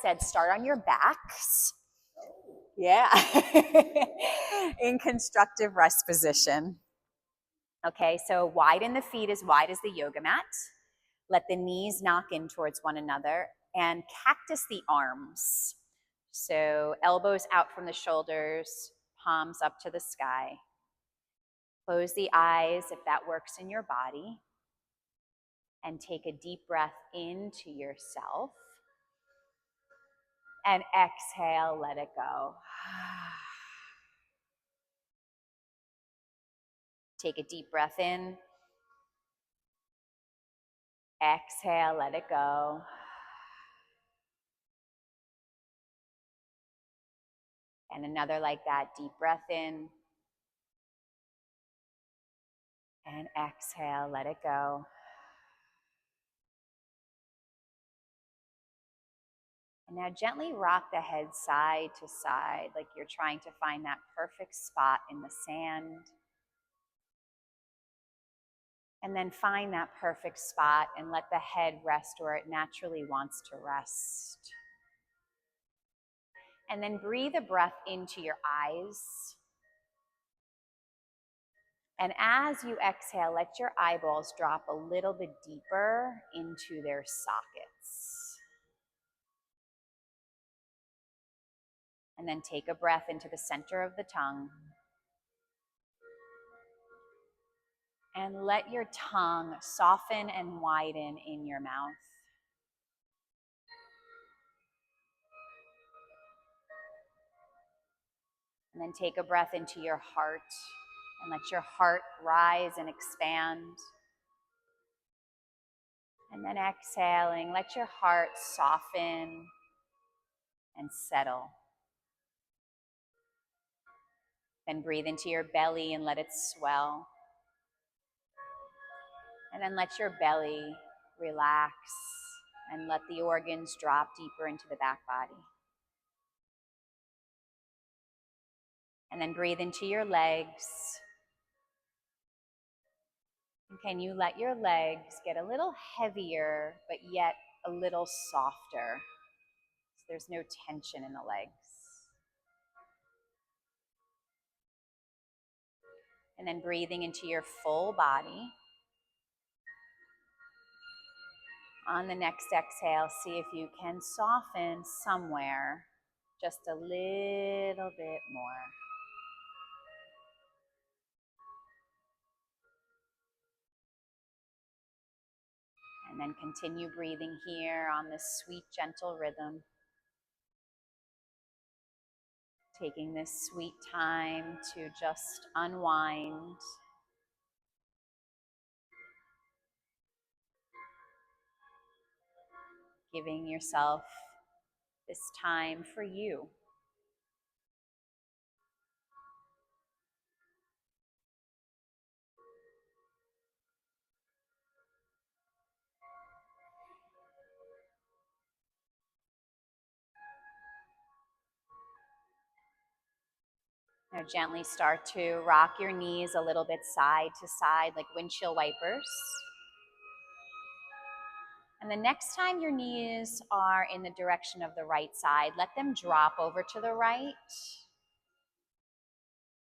said, start on your backs. Yeah. In constructive rest position. Okay, so widen the feet as wide as the yoga mat. Let the knees knock in towards one another and cactus the arms. So elbows out from the shoulders, palms up to the sky. Close the eyes if that works in your body. And take a deep breath into yourself. And exhale, let it go. Take a deep breath in. Exhale, let it go. And another like that, deep breath in. And exhale, let it go. And now gently rock the head side to side like you're trying to find that perfect spot in the sand. And then find that perfect spot and let the head rest where it naturally wants to rest. And then breathe a breath into your eyes. And as you exhale, let your eyeballs drop a little bit deeper into their sockets. And then take a breath into the center of the tongue. And let your tongue soften and widen in your mouth. And then take a breath into your heart and let your heart rise and expand. And then exhaling, let your heart soften and settle. Then breathe into your belly and let it swell. And then let your belly relax and let the organs drop deeper into the back body. And then breathe into your legs. And can you let your legs get a little heavier, but yet a little softer? So there's no tension in the legs. And then breathing into your full body. On the next exhale, see if you can soften somewhere just a little bit more. And then continue breathing here on this sweet, gentle rhythm. Taking this sweet time to just unwind. Giving yourself this time for you. Now gently start to rock your knees a little bit side to side like windshield wipers. And the next time your knees are in the direction of the right side, let them drop over to the right.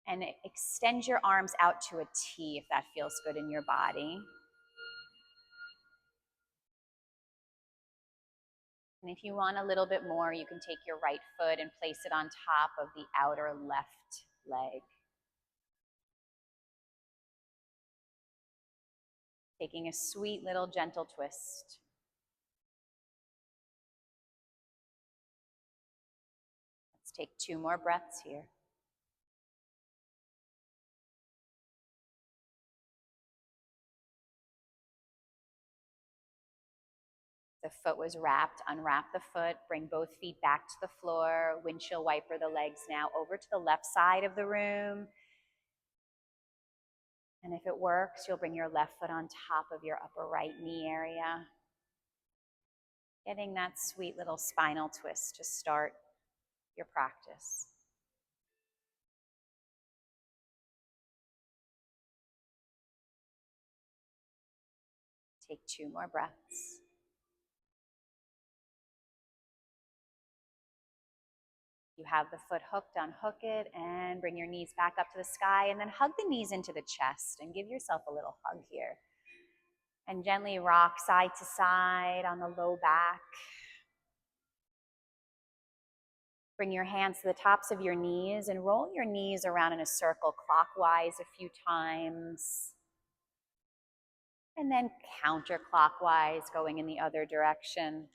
And extend your arms out to a T if that feels good in your body. And if you want a little bit more, you can take your right foot and place it on top of the outer left leg. Taking a sweet little gentle twist. Let's take 2 more breaths here. The foot was wrapped, unwrap the foot, bring both feet back to the floor, windshield wiper the legs now over to the left side of the room. And if it works, you'll bring your left foot on top of your upper right knee area. Getting that sweet little spinal twist to start your practice. Take 2 more breaths. You have the foot hooked, unhook it, and bring your knees back up to the sky, and then hug the knees into the chest and give yourself a little hug here. And gently rock side to side on the low back. Bring your hands to the tops of your knees and roll your knees around in a circle clockwise a few times. And then counterclockwise, going in the other direction.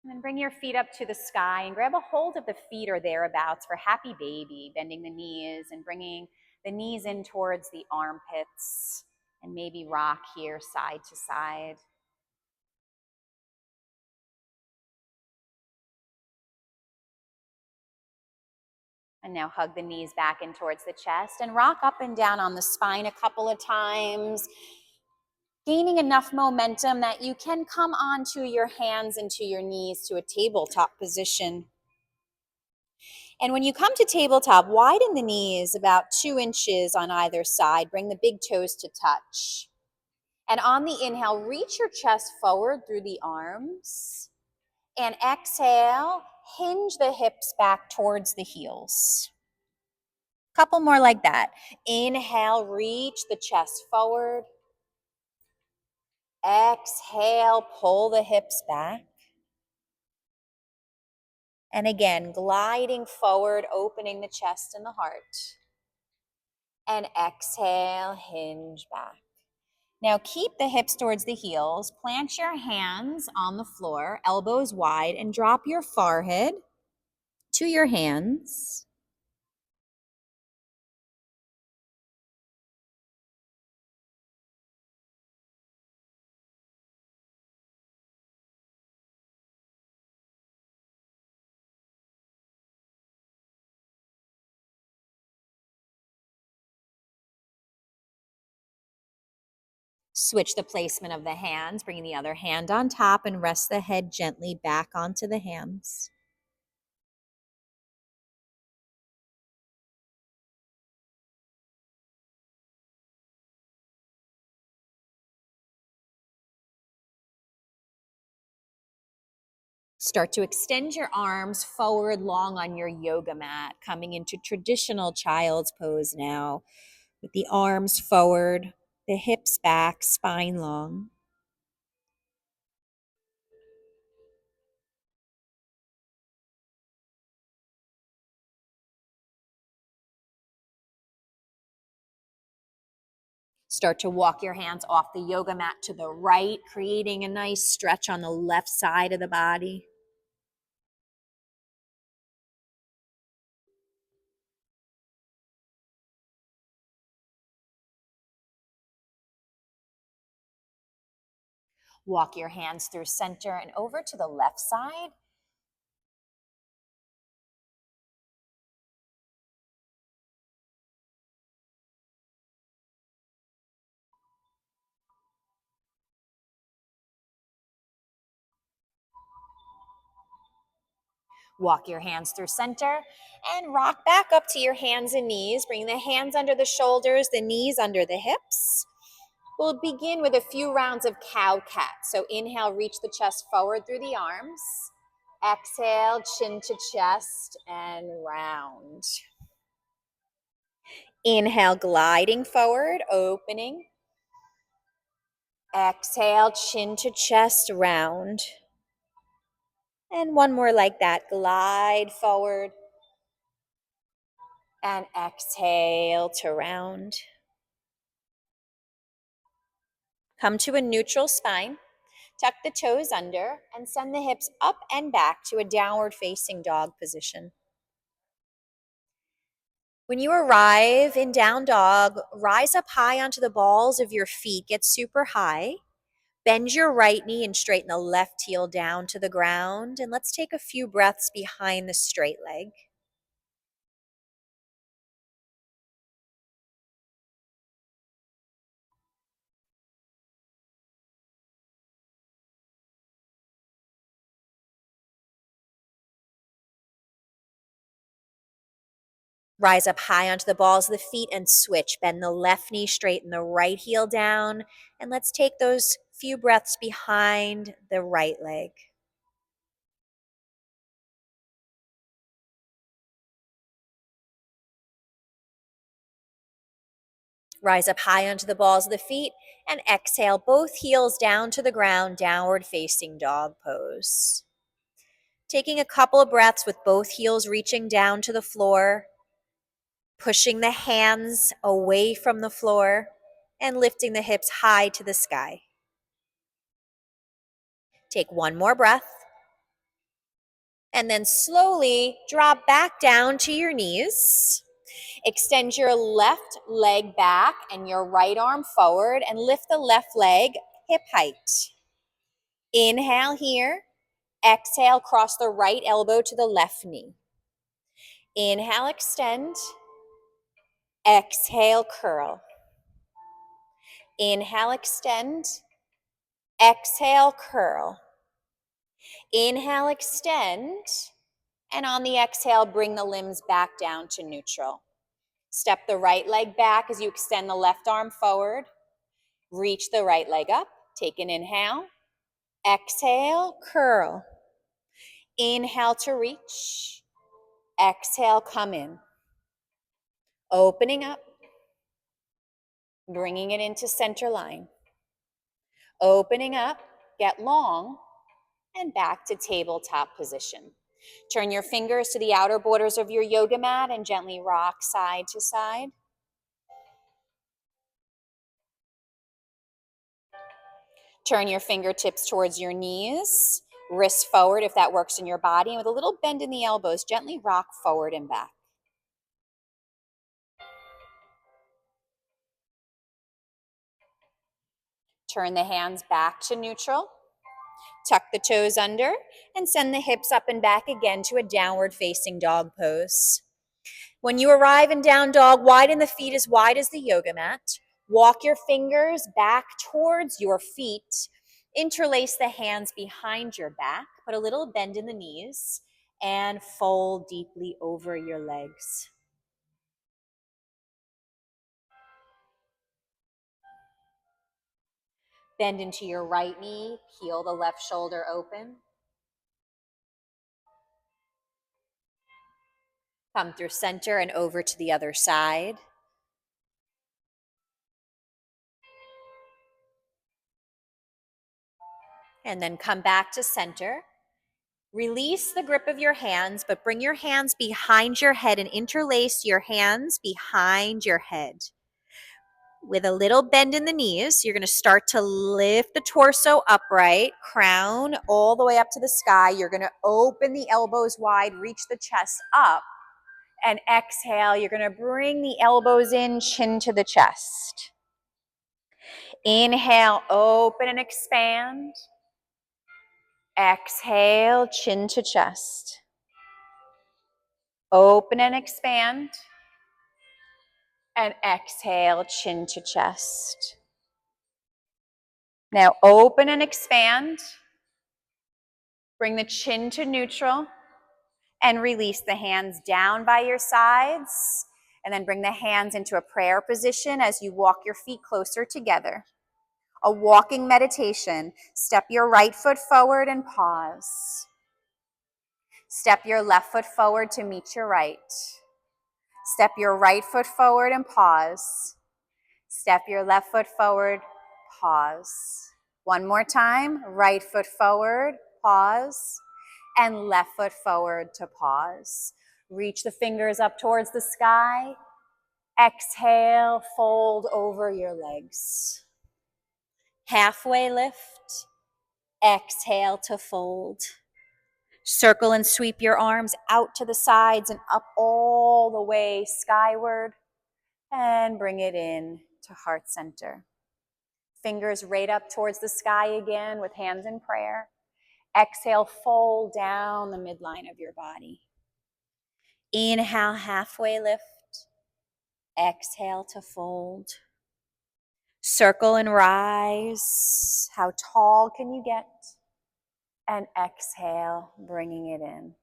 And then bring your feet up to the sky and grab a hold of the feet or thereabouts for happy baby, bending the knees and bringing the knees in towards the armpits, and maybe rock here side to side. And now hug the knees back in towards the chest and rock up and down on the spine a couple of times, gaining enough momentum that you can come onto your hands and to your knees to a tabletop position. And when you come to tabletop, widen the knees about 2 inches on either side. Bring the big toes to touch. And on the inhale, reach your chest forward through the arms. And exhale, hinge the hips back towards the heels. Couple more like that. Inhale, reach the chest forward. Exhale, pull the hips back. And again, gliding forward, opening the chest and the heart. And exhale, hinge back. Now keep the hips towards the heels. Plant your hands on the floor, elbows wide, and drop your forehead to your hands. Switch the placement of the hands, bringing the other hand on top and rest the head gently back onto the hands. Start to extend your arms forward long on your yoga mat, coming into traditional child's pose now, with the arms forward, the hips back, spine long. Start to walk your hands off the yoga mat to the right, creating a nice stretch on the left side of the body. Walk your hands through center and over to the left side. Walk your hands through center and rock back up to your hands and knees. Bring the hands under the shoulders, the knees under the hips. We'll begin with a few rounds of cow-cat. So inhale, reach the chest forward through the arms. Exhale, chin to chest and round. Inhale, gliding forward, opening. Exhale, chin to chest, round. And one more like that. Glide forward. And exhale to round. Come to a neutral spine. Tuck the toes under and send the hips up and back to a downward facing dog position. When you arrive in down dog, rise up high onto the balls of your feet. Get super high. Bend your right knee and straighten the left heel down to the ground. And let's take a few breaths behind the straight leg. Rise up high onto the balls of the feet and switch. Bend the left knee, straighten the right heel down. And let's take those few breaths behind the right leg. Rise up high onto the balls of the feet and exhale both heels down to the ground, downward facing dog pose. Taking a couple of breaths with both heels reaching down to the floor, pushing the hands away from the floor, and lifting the hips high to the sky. Take one more breath, and then slowly drop back down to your knees. Extend your left leg back and your right arm forward and lift the left leg hip height. Inhale here. Exhale, cross the right elbow to the left knee. Inhale, extend. Exhale, curl. Inhale, extend. Exhale, curl. Inhale, extend. And on the exhale, bring the limbs back down to neutral. Step the right leg back as you extend the left arm forward. Reach the right leg up. Take an inhale. Exhale, curl. Inhale to reach. Exhale, come in. Opening up. Bringing it into center line. Opening up, get long, and back to tabletop position. Turn your fingers to the outer borders of your yoga mat and gently rock side to side. Turn your fingertips towards your knees, wrists forward if that works in your body, and with a little bend in the elbows, gently rock forward and back. Turn the hands back to neutral. Tuck the toes under and send the hips up and back again to a downward facing dog pose. When you arrive in down dog, widen the feet as wide as the yoga mat. Walk your fingers back towards your feet. Interlace the hands behind your back. Put a little bend in the knees and fold deeply over your legs. Bend into your right knee, peel the left shoulder open. Come through center and over to the other side. And then come back to center. Release the grip of your hands, but bring your hands behind your head and interlace your hands behind your head. With a little bend in the knees, you're going to start to lift the torso upright, crown all the way up to the sky. You're going to open the elbows wide, reach the chest up, and exhale. You're going to bring the elbows in, chin to the chest. Inhale, open and expand. Exhale, chin to chest. Open and expand. And exhale, chin to chest. Now open and expand. Bring the chin to neutral and release the hands down by your sides. And then bring the hands into a prayer position as you walk your feet closer together. A walking meditation. Step your right foot forward and pause. Step your left foot forward to meet your right. Step your right foot forward and pause. Step your left foot forward, pause. One more time, right foot forward, pause, and left foot forward to pause. Reach the fingers up towards the sky. Exhale, fold over your legs. Halfway lift. Exhale to fold. Circle and sweep your arms out to the sides and up all the way skyward. And bring it in to heart center. Fingers right up towards the sky again with hands in prayer. Exhale, fold down the midline of your body. Inhale, halfway lift. Exhale to fold. Circle and rise. How tall can you get? And exhale, bringing it in.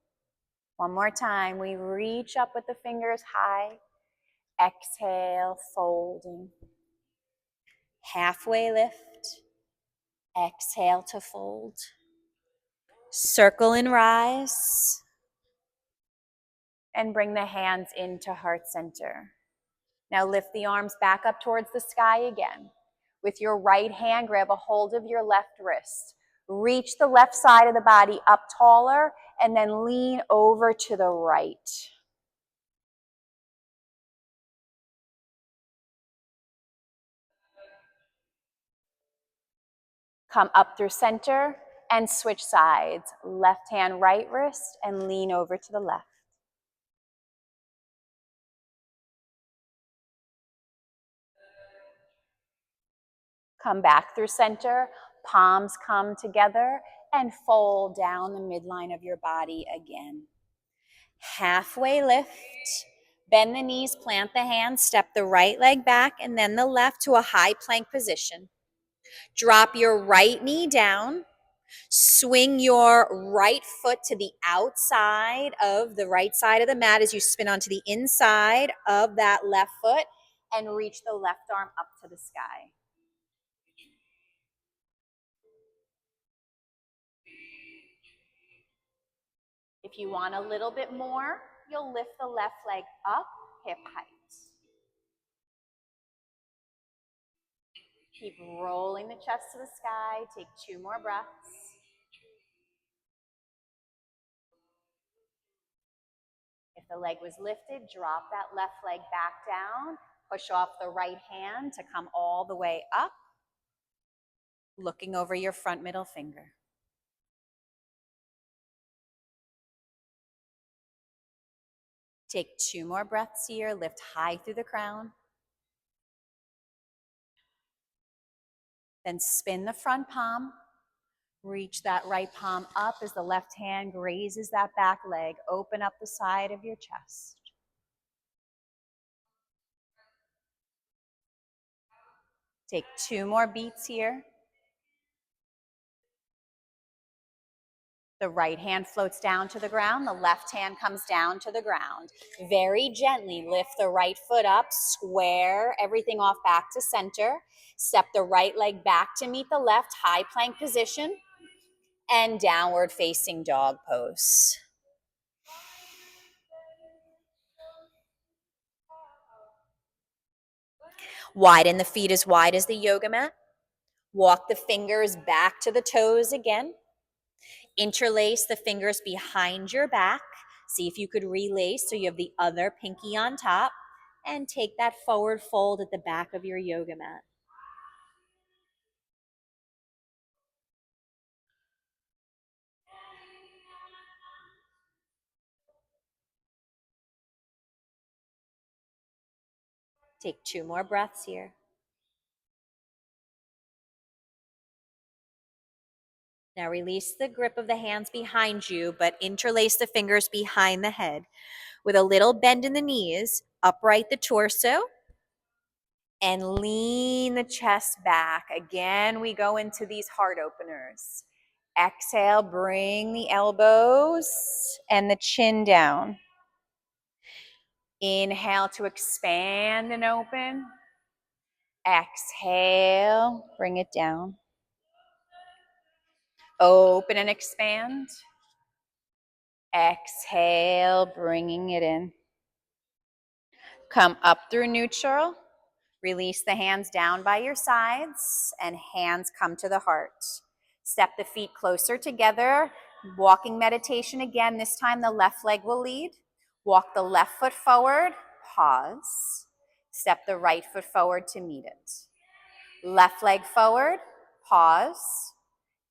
One more time. We reach up with the fingers high. Exhale, folding. Halfway lift. Exhale to fold. Circle and rise. And bring the hands into heart center. Now lift the arms back up towards the sky again. With your right hand, grab a hold of your left wrist. Reach the left side of the body up taller and then lean over to the right. Come up through center and switch sides. Left hand, right wrist, and lean over to the left. Come back through center, palms come together, and fold down the midline of your body again. Halfway lift, bend the knees, plant the hands, step the right leg back, and then the left to a high plank position. Drop your right knee down. Swing your right foot to the outside of the right side of the mat as you spin onto the inside of that left foot and reach the left arm up to the sky. If you want a little bit more, you'll lift the left leg up, hip height. Keep rolling the chest to the sky. Take 2 more breaths. If the leg was lifted, drop that left leg back down. Push off the right hand to come all the way up, looking over your front middle finger. Take 2 more breaths here. Lift high through the crown. Then spin the front palm. Reach that right palm up as the left hand grazes that back leg. Open up the side of your chest. Take 2 more beats here. The right hand floats down to the ground. The left hand comes down to the ground. Very gently lift the right foot up, square everything off back to center. Step the right leg back to meet the left, high plank position, and downward facing dog pose. Widen the feet as wide as the yoga mat. Walk the fingers back to the toes again. Interlace the fingers behind your back. See if you could relace so you have the other pinky on top. And take that forward fold at the back of your yoga mat. Take 2 more breaths here. Now release the grip of the hands behind you, but interlace the fingers behind the head. With a little bend in the knees, upright the torso, and lean the chest back. Again, we go into these heart openers. Exhale, bring the elbows and the chin down. Inhale to expand and open. Exhale, bring it down. Open and expand. Exhale, bringing it in. Come up through neutral. Release the hands down by your sides and hands come to the heart. Step the feet closer together. Walking meditation again. This time the left leg will lead. Walk the left foot forward. Pause. Step the right foot forward to meet it. Left leg forward. Pause.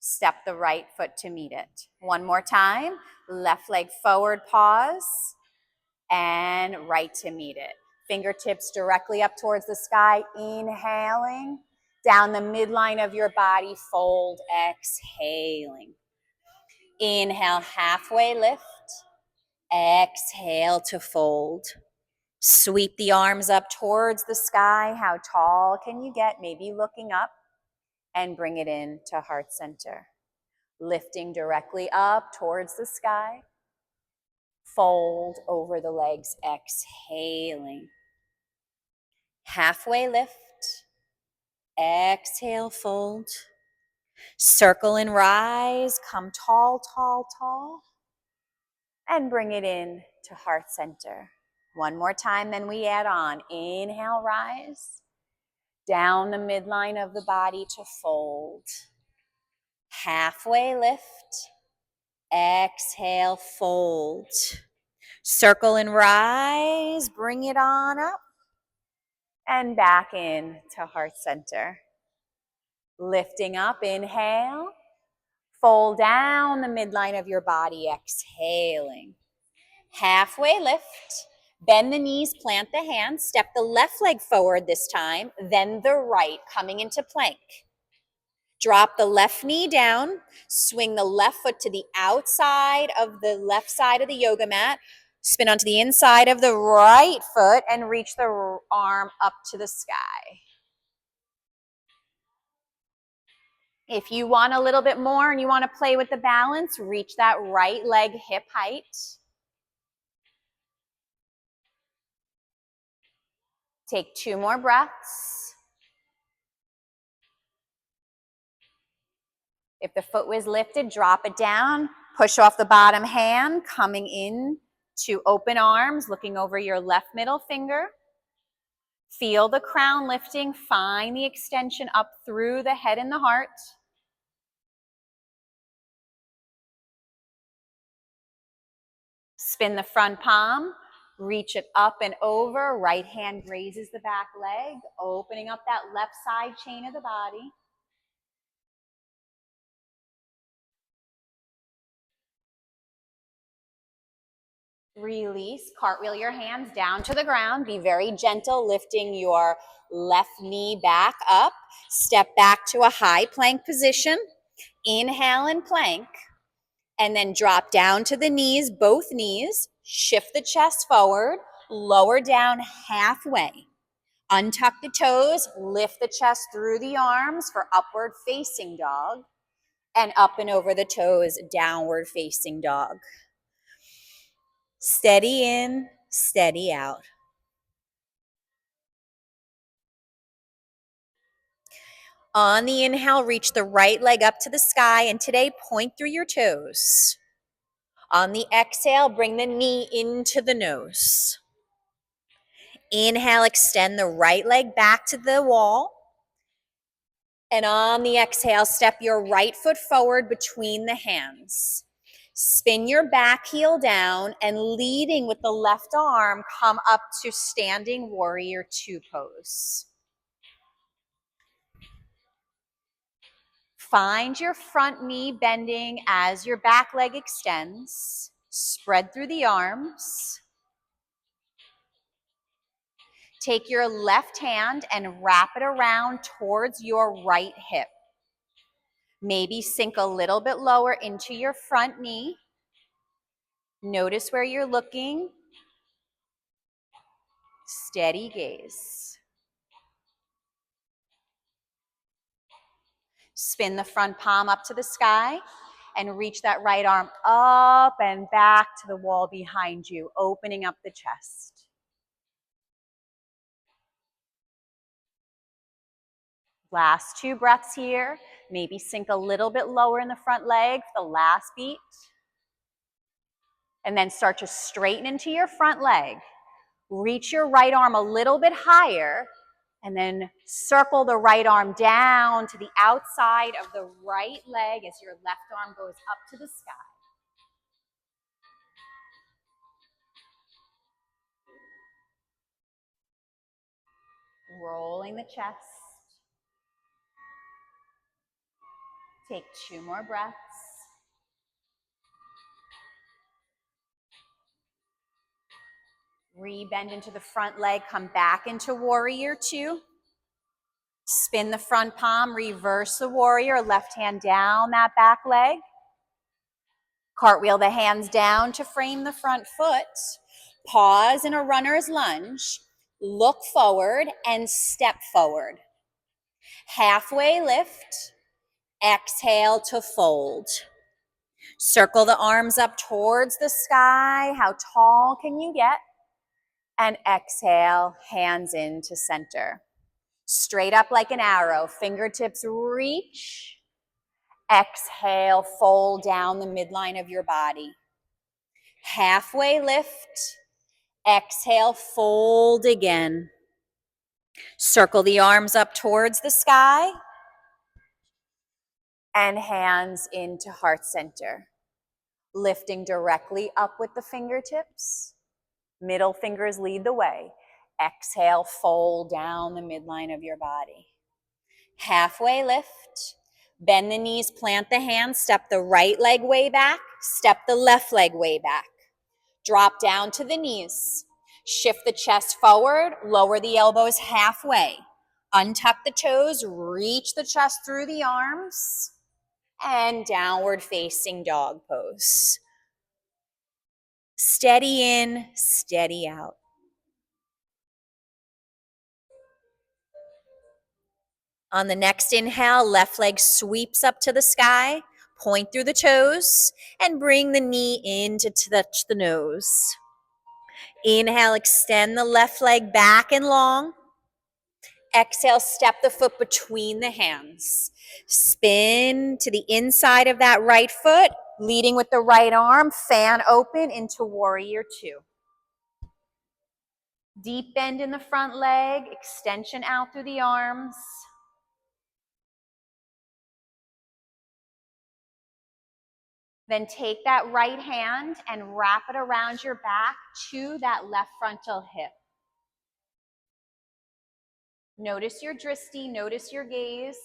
Step the right foot to meet it. One more time. Left leg forward. Pause. And right to meet it. Fingertips directly up towards the sky, inhaling. Down the midline of your body, fold, exhaling. Inhale, halfway lift. Exhale to fold. Sweep the arms up towards the sky. How tall can you get? Maybe looking up. And bring it in to heart center. Lifting directly up towards the sky. Fold over the legs, exhaling. Halfway lift. Exhale, fold. Circle and rise. Come tall, tall, tall. And bring it in to heart center. One more time, then we add on. Inhale, rise. Down the midline of the body to fold. Halfway lift. Exhale, fold. Circle and rise. Bring it on up. And back in to heart center. Lifting up, inhale. Fold down the midline of your body, exhaling. Halfway lift. Bend the knees, plant the hands. Step the left leg forward this time, then the right, coming into plank. Drop the left knee down. Swing the left foot to the outside of the left side of the yoga mat. Spin onto the inside of the right foot and reach the arm up to the sky. If you want a little bit more and you want to play with the balance, reach that right leg hip height. Take 2 more breaths. If the foot was lifted, drop it down. Push off the bottom hand, coming in to open arms, looking over your left middle finger. Feel the crown lifting. Find the extension up through the head and the heart. Spin the front palm. Reach it up and over. Right hand grazes the back leg, opening up that left side chain of the body. Release, cartwheel your hands down to the ground. Be very gentle, lifting your left knee back up. Step back to a high plank position. Inhale and plank. And then drop down to the knees, both knees. Shift the chest forward. Lower down halfway. Untuck the toes. Lift the chest through the arms for upward facing dog. And up and over the toes, downward facing dog. Steady in, steady out. On the inhale, reach the right leg up to the sky, and today point through your toes. On the exhale, bring the knee into the nose. Inhale, extend the right leg back to the wall. And on the exhale, step your right foot forward between the hands. Spin your back heel down and leading with the left arm, come up to standing warrior 2 pose. Find your front knee bending as your back leg extends. Spread through the arms. Take your left hand and wrap it around towards your right hip. Maybe sink a little bit lower into your front knee. Notice where you're looking. Steady gaze. Spin the front palm up to the sky and reach that right arm up and back to the wall behind you, opening up the chest. Last 2 breaths here. Maybe sink a little bit lower in the front leg for the last beat. And then start to straighten into your front leg. Reach your right arm a little bit higher, and then circle the right arm down to the outside of the right leg as your left arm goes up to the sky. Rolling the chest. Take 2 more breaths. Rebend into the front leg, come back into warrior 2. Spin the front palm, reverse the warrior, left hand down that back leg. Cartwheel the hands down to frame the front foot. Pause in a runner's lunge. Look forward and step forward. Halfway lift. Exhale to fold. Circle the arms up towards the sky. How tall can you get? And exhale, hands into center. Straight up like an arrow. Fingertips reach. Exhale, fold down the midline of your body. Halfway lift. Exhale, fold again. Circle the arms up towards the sky. And hands into heart center. Lifting directly up with the fingertips. Middle fingers lead the way. Exhale, fold down the midline of your body. Halfway lift. Bend the knees, plant the hands, step the right leg way back, step the left leg way back. Drop down to the knees. Shift the chest forward, lower the elbows halfway. Untuck the toes, reach the chest through the arms, and downward facing dog pose. Steady in, steady out. On the next inhale, left leg sweeps up to the sky, point through the toes, and bring the knee in to touch the nose. Inhale, extend the left leg back and long. Exhale, step the foot between the hands. Spin to the inside of that right foot, leading with the right arm, fan open into warrior two. Deep bend in the front leg, extension out through the arms. Then take that right hand and wrap it around your back to that left frontal hip. Notice your drishti, notice your gaze.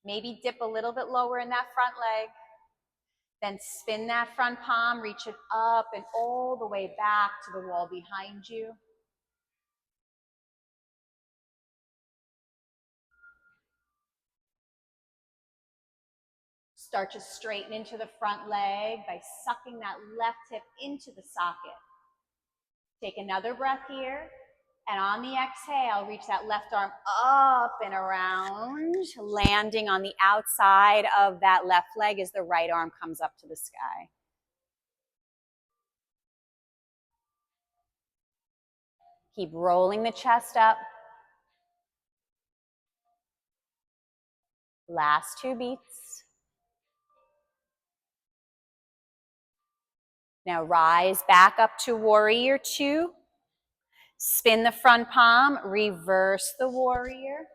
Maybe dip a little bit lower in that front leg. Then spin that front palm, reach it up and all the way back to the wall behind you. Start to straighten into the front leg by sucking that left hip into the socket. Take another breath here. And on the exhale, reach that left arm up and around, landing on the outside of that left leg as the right arm comes up to the sky. Keep rolling the chest up. Last 2 beats. Now rise back up to warrior two. Spin the front palm, reverse the warrior.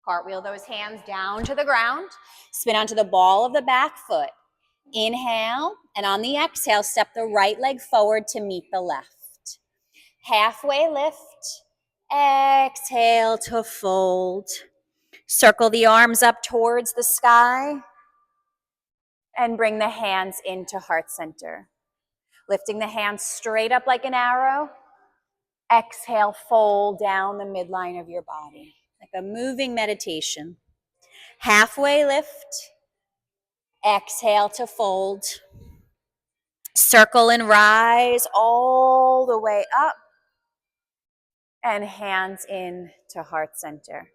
Cartwheel those hands down to the ground. Spin onto the ball of the back foot. Inhale, and on the exhale, step the right leg forward to meet the left. Halfway lift. Exhale to fold. Circle the arms up towards the sky. And bring the hands into heart center. Lifting the hands straight up like an arrow. Exhale, fold down the midline of your body. Like a moving meditation. Halfway lift. Exhale to fold. Circle and rise all the way up. And hands in to heart center.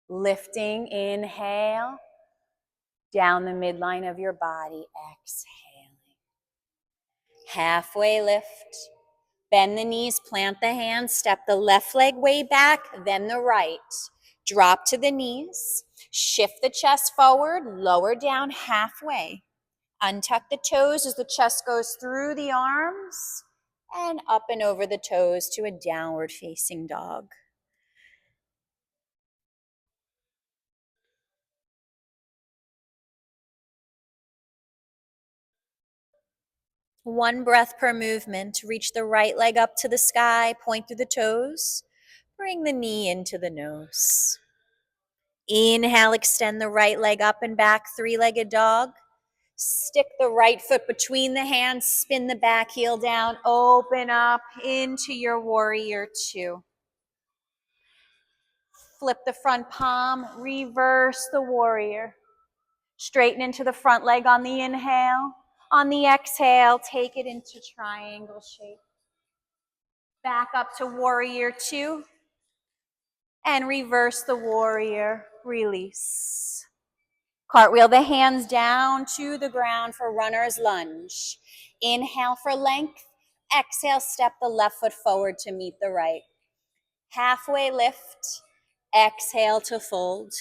Lifting, inhale. Down the midline of your body, exhaling. Halfway lift. Bend the knees, plant the hands, step the left leg way back, then the right. Drop to the knees, shift the chest forward, lower down halfway. Untuck the toes as the chest goes through the arms and up and over the toes to a downward facing dog. One breath per movement. Reach the right leg up to the sky, point through the toes. Bring the knee into the nose. Inhale, extend the right leg up and back, three-legged dog. Stick the right foot between the hands, spin the back heel down, open up into your warrior two. Flip the front palm, reverse the warrior. Straighten into the front leg on the inhale. On the exhale, take it into triangle shape. Back up to warrior two. And reverse the warrior, release. Cartwheel the hands down to the ground for runner's lunge. Inhale for length. Exhale, step the left foot forward to meet the right. Halfway lift. Exhale to fold.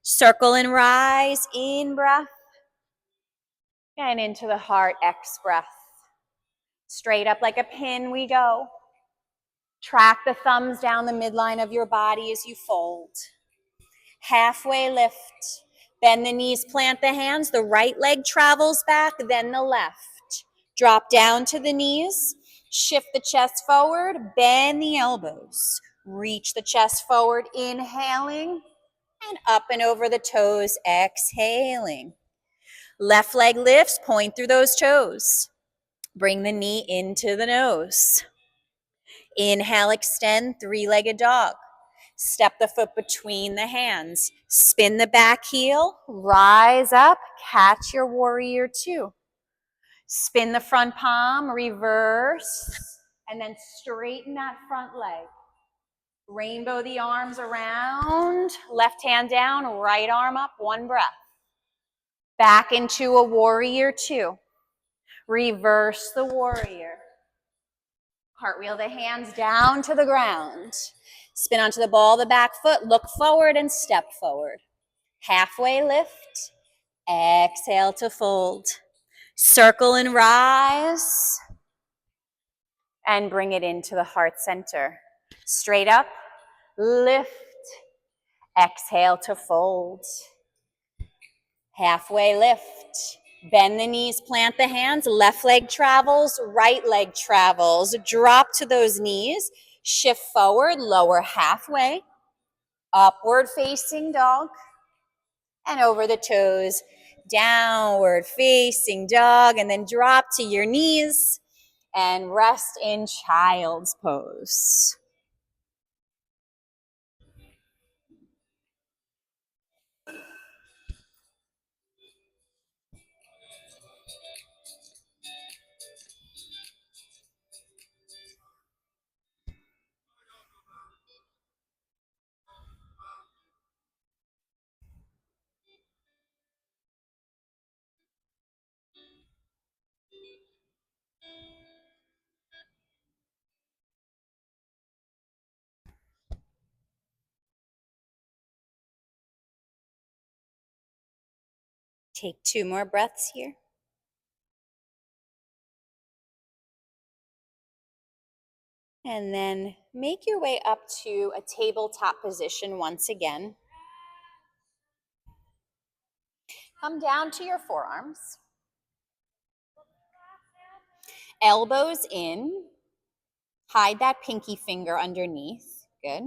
Circle and rise, in breath. And into the heart, X breath. Straight up like a pin we go. Track the thumbs down the midline of your body as you fold. Halfway lift. Bend the knees, plant the hands. The right leg travels back, then the left. Drop down to the knees. Shift the chest forward. Bend the elbows. Reach the chest forward, inhaling. And up and over the toes, exhaling. Left leg lifts, point through those toes. Bring the knee into the nose. Inhale, extend, three-legged dog. Step the foot between the hands. Spin the back heel, rise up, catch your warrior two. Spin the front palm, reverse, and then straighten that front leg. Rainbow the arms around, left hand down, right arm up, one breath. Back into a warrior two. Reverse the warrior. Cartwheel the hands down to the ground. Spin onto the ball of the back foot. Look forward and step forward. Halfway lift. Exhale to fold. Circle and rise. And bring it into the heart center. Straight up. Lift. Exhale to fold. Halfway lift. Bend the knees, plant the hands. Left leg travels, right leg travels. Drop to those knees. Shift forward, lower halfway. Upward facing dog. And over the toes. Downward facing dog. And then drop to your knees. And rest in child's pose. Take 2 more breaths here. And then make your way up to a tabletop position once again. Come down to your forearms. Elbows in. Hide that pinky finger underneath. Good.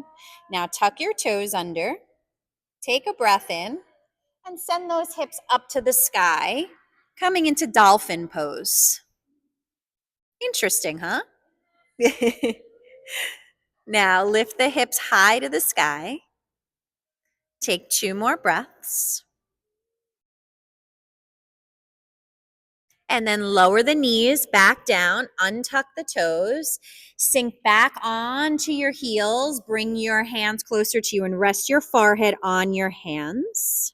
Now tuck your toes under. Take a breath in. And send those hips up to the sky, coming into dolphin pose. Interesting, huh? Now lift the hips high to the sky. Take 2 more breaths. And then lower the knees back down, untuck the toes, sink back onto your heels, bring your hands closer to you and rest your forehead on your hands.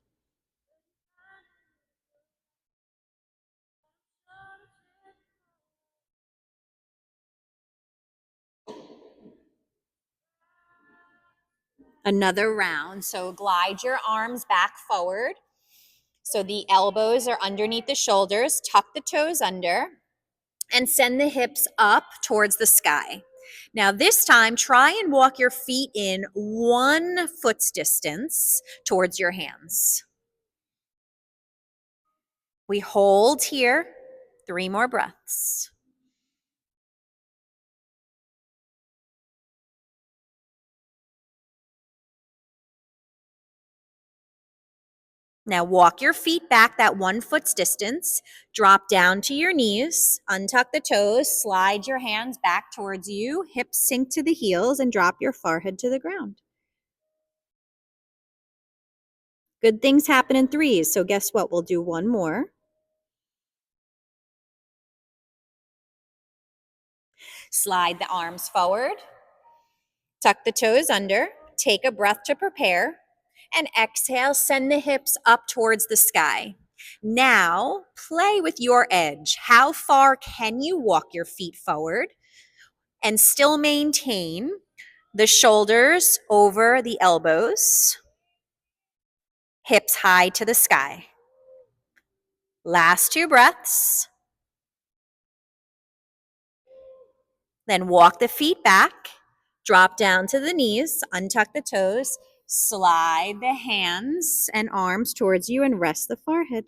Another round. So glide your arms back forward. So the elbows are underneath the shoulders, tuck the toes under, and send the hips up towards the sky. Now this time, try and walk your feet in 1 foot's distance towards your hands. We hold here, 3 more breaths. Now walk your feet back that 1 foot's distance, drop down to your knees, untuck the toes, slide your hands back towards you, hips sink to the heels, and drop your forehead to the ground. Good things happen in 3s, so guess what? We'll do 1 more. Slide the arms forward, tuck the toes under, take a breath to prepare, and exhale, send the hips up towards the sky. Now, play with your edge. How far can you walk your feet forward and still maintain the shoulders over the elbows, hips high to the sky? Last 2 breaths. Then walk the feet back, drop down to the knees, untuck the toes, slide the hands and arms towards you and rest the forehead.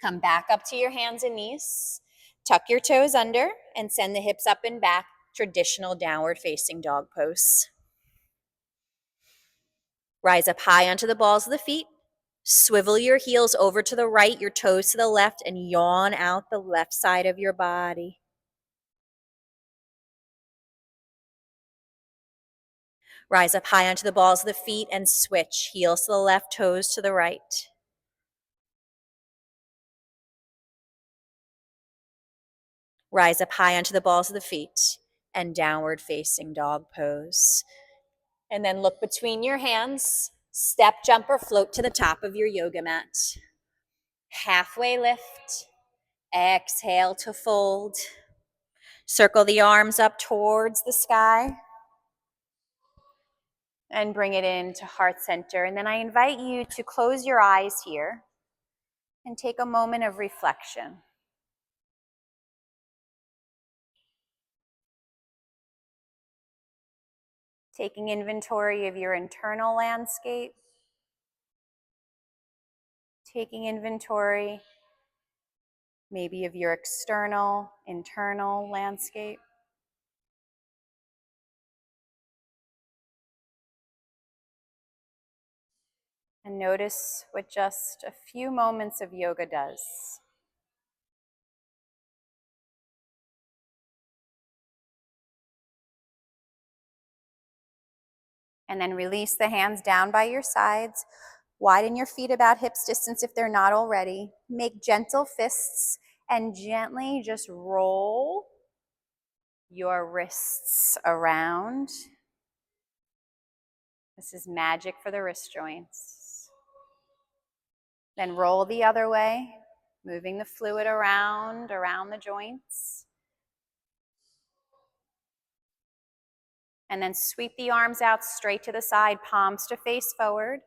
Come back up to your hands and knees. Tuck your toes under and send the hips up and back, traditional downward facing dog pose. Rise up high onto the balls of the feet. Swivel your heels over to the right, your toes to the left, and yawn out the left side of your body. Rise up high onto the balls of the feet and switch. Heels to the left, toes to the right. Rise up high onto the balls of the feet and downward facing dog pose. And then look between your hands, step, jump, or float to the top of your yoga mat. Halfway lift, exhale to fold. Circle the arms up towards the sky and bring it into heart center. And then I invite you to close your eyes here and take a moment of reflection. Taking inventory of your internal landscape, taking inventory maybe of your external, internal landscape. And notice what just a few moments of yoga does. And then release the hands down by your sides. Widen your feet about hips distance if they're not already. Make gentle fists and gently just roll your wrists around. This is magic for the wrist joints. Then roll the other way, moving the fluid around the joints. And then sweep the arms out straight to the side, palms to face forward.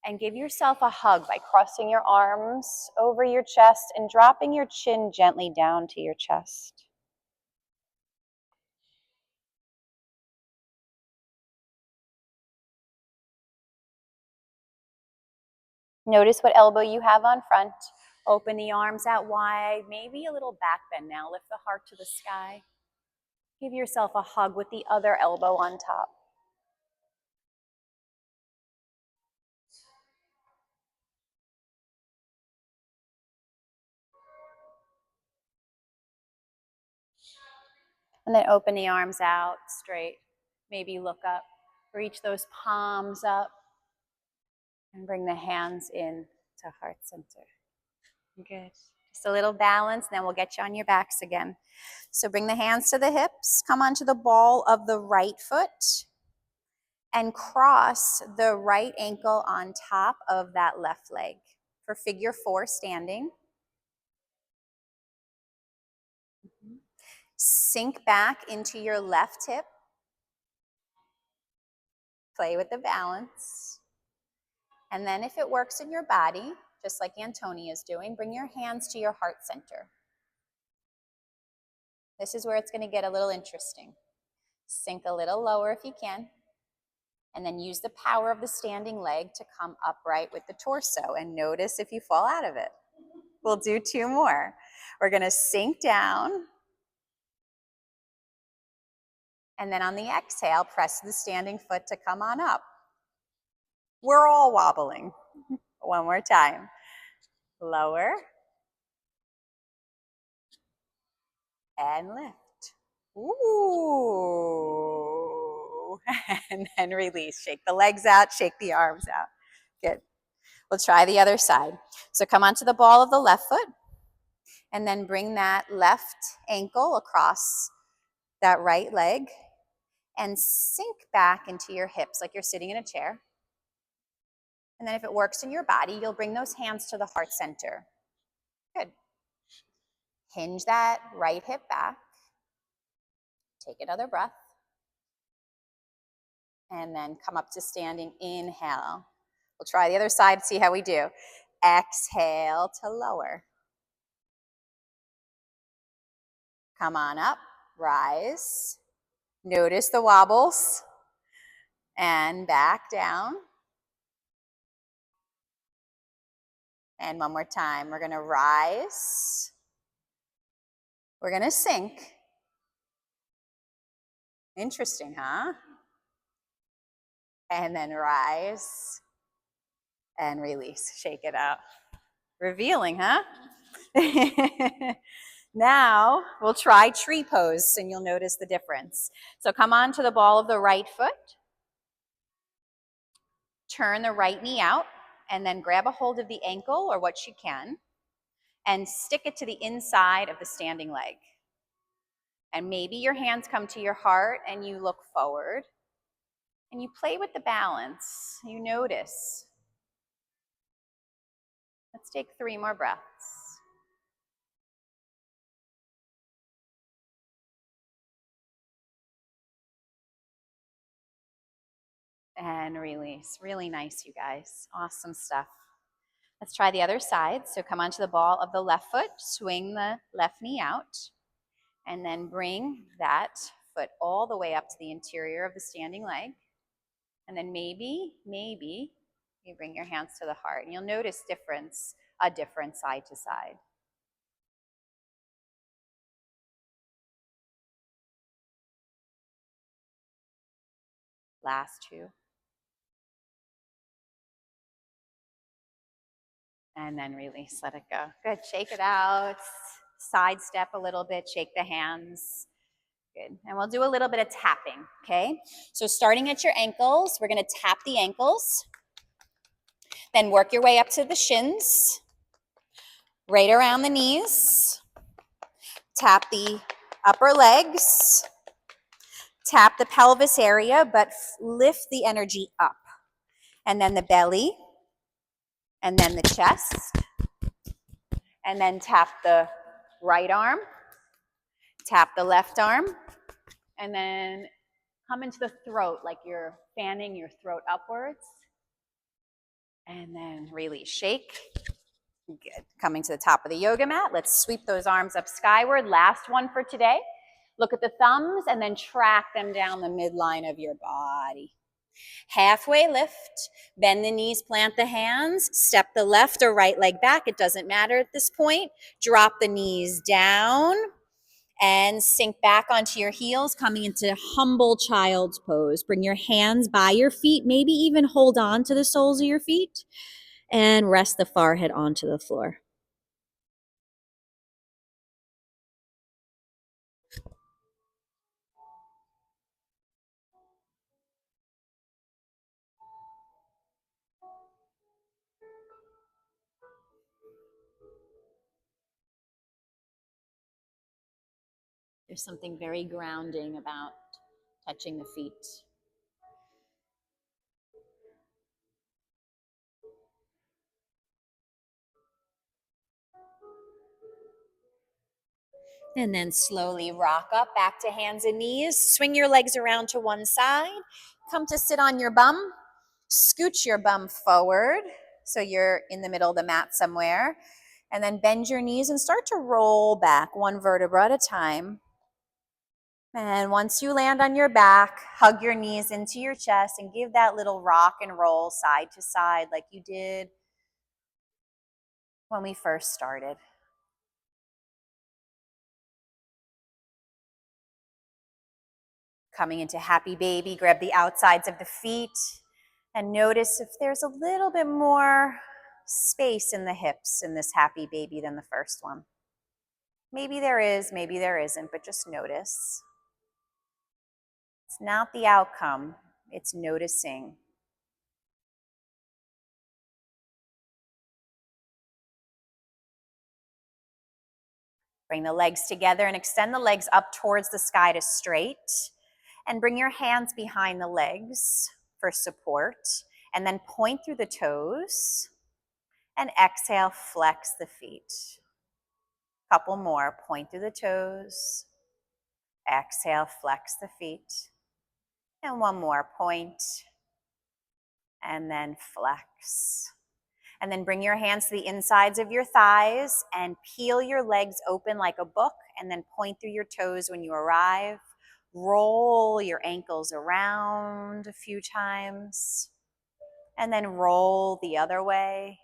And give yourself a hug by crossing your arms over your chest and dropping your chin gently down to your chest. Notice what elbow you have on front. Open the arms out wide, maybe a little back bend now. Lift the heart to the sky. Give yourself a hug with the other elbow on top. And then open the arms out straight. Maybe look up. Reach those palms up. And bring the hands in to heart center. Good. Just a little balance, and then we'll get you on your backs again. So bring the hands to the hips. Come onto the ball of the right foot. And cross the right ankle on top of that left leg for figure 4 standing. Sink back into your left hip. Play with the balance. And then if it works in your body, just like Antonia is doing, bring your hands to your heart center. This is where it's going to get a little interesting. Sink a little lower if you can. And then use the power of the standing leg to come upright with the torso. And notice if you fall out of it. We'll do 2 more. We're going to sink down. And then on the exhale, press the standing foot to come on up. We're all wobbling. One more time. Lower. And lift. Ooh. And then release. Shake the legs out, shake the arms out. Good. We'll try the other side. So come onto the ball of the left foot. And then bring that left ankle across that right leg. And sink back into your hips like you're sitting in a chair. And then if it works in your body, you'll bring those hands to the heart center. Good. Hinge that right hip back. Take another breath. And then come up to standing. Inhale. We'll try the other side, see how we do. Exhale to lower. Come on up, rise. Notice the wobbles. And back down. And one more time. We're going to rise. We're going to sink. Interesting, huh? And then rise and release. Shake it out. Revealing, huh? Now we'll try tree pose and you'll notice the difference. So come on to the ball of the right foot. Turn the right knee out and then grab a hold of the ankle or what you can and stick it to the inside of the standing leg. And maybe your hands come to your heart and you look forward and you play with the balance. You notice. Let's take 3 more breaths. And release. Really nice, you guys. Awesome stuff. Let's try the other side. So come onto the ball of the left foot, swing the left knee out, and then bring that foot all the way up to the interior of the standing leg. And then maybe you bring your hands to the heart. And you'll notice a difference side to side. Last 2. And then release, let it go. Good, shake it out. Side step a little bit, shake the hands. Good, and we'll do a little bit of tapping, okay? So starting at your ankles, we're gonna tap the ankles. Then work your way up to the shins, right around the knees. Tap the upper legs. Tap the pelvis area, but lift the energy up. And then the belly, and then the chest. And then tap the right arm, tap the left arm, and then come into the throat like you're fanning your throat upwards. And then release, shake. Good. Coming to the top of the yoga mat, let's sweep those arms up skyward. Last one for today. Look at the thumbs and then track them down the midline of your body. Halfway lift, bend the knees, plant the hands, step the left or right leg back. It doesn't matter at this point. Drop the knees down and sink back onto your heels, coming into humble child's pose. Bring your hands by your feet, maybe even hold on to the soles of your feet, and rest the forehead onto the floor. There's something very grounding about touching the feet. And then slowly rock up, back to hands and knees. Swing your legs around to one side. Come to sit on your bum. Scooch your bum forward so you're in the middle of the mat somewhere. And then bend your knees and start to roll back one vertebra at a time. And once you land on your back, hug your knees into your chest and give that little rock and roll side to side like you did when we first started. Coming into happy baby, grab the outsides of the feet and notice if there's a little bit more space in the hips in this happy baby than the first one. Maybe there is, maybe there isn't, but just notice. It's not the outcome, it's noticing. Bring the legs together and extend the legs up towards the sky to straight. And bring your hands behind the legs for support. And then point through the toes. And exhale, flex the feet. Couple more. Point through the toes. Exhale, flex the feet. And one more. Point. And then flex. And then bring your hands to the insides of your thighs and peel your legs open like a book, and then point through your toes when you arrive. Roll your ankles around a few times, and then roll the other way.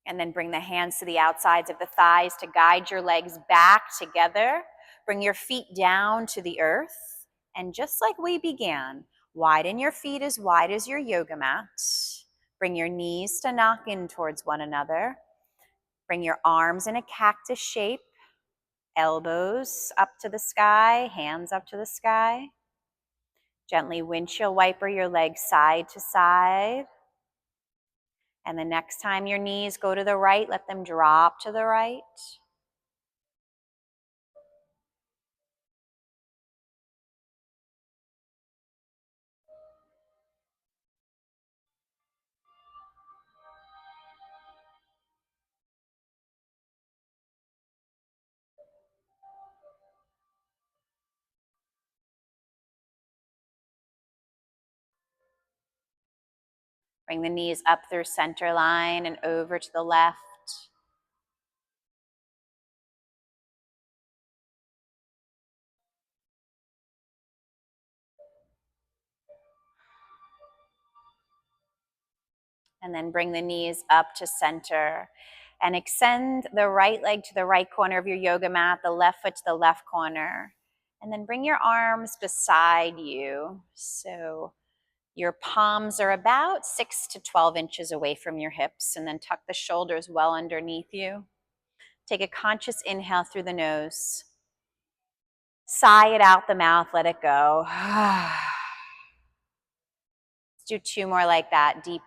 And then bring the hands to the outsides of the thighs to guide your legs back together. Bring your feet down to the earth. And just like we began, widen your feet as wide as your yoga mat. Bring your knees to knock in towards one another. Bring your arms in a cactus shape. Elbows up to the sky, hands up to the sky. Gently windshield wiper your legs side to side. And the next time your knees go to the right, let them drop to the right. Bring the knees up through center line and over to the left. And then bring the knees up to center and extend the right leg to the right corner of your yoga mat, the left foot to the left corner. And then bring your arms beside you. So your palms are about 6 to 12 inches away from your hips, and then tuck the shoulders well underneath you. Take a conscious inhale through the nose. Sigh it out the mouth, let it go. Let's do 2 more like that. Deep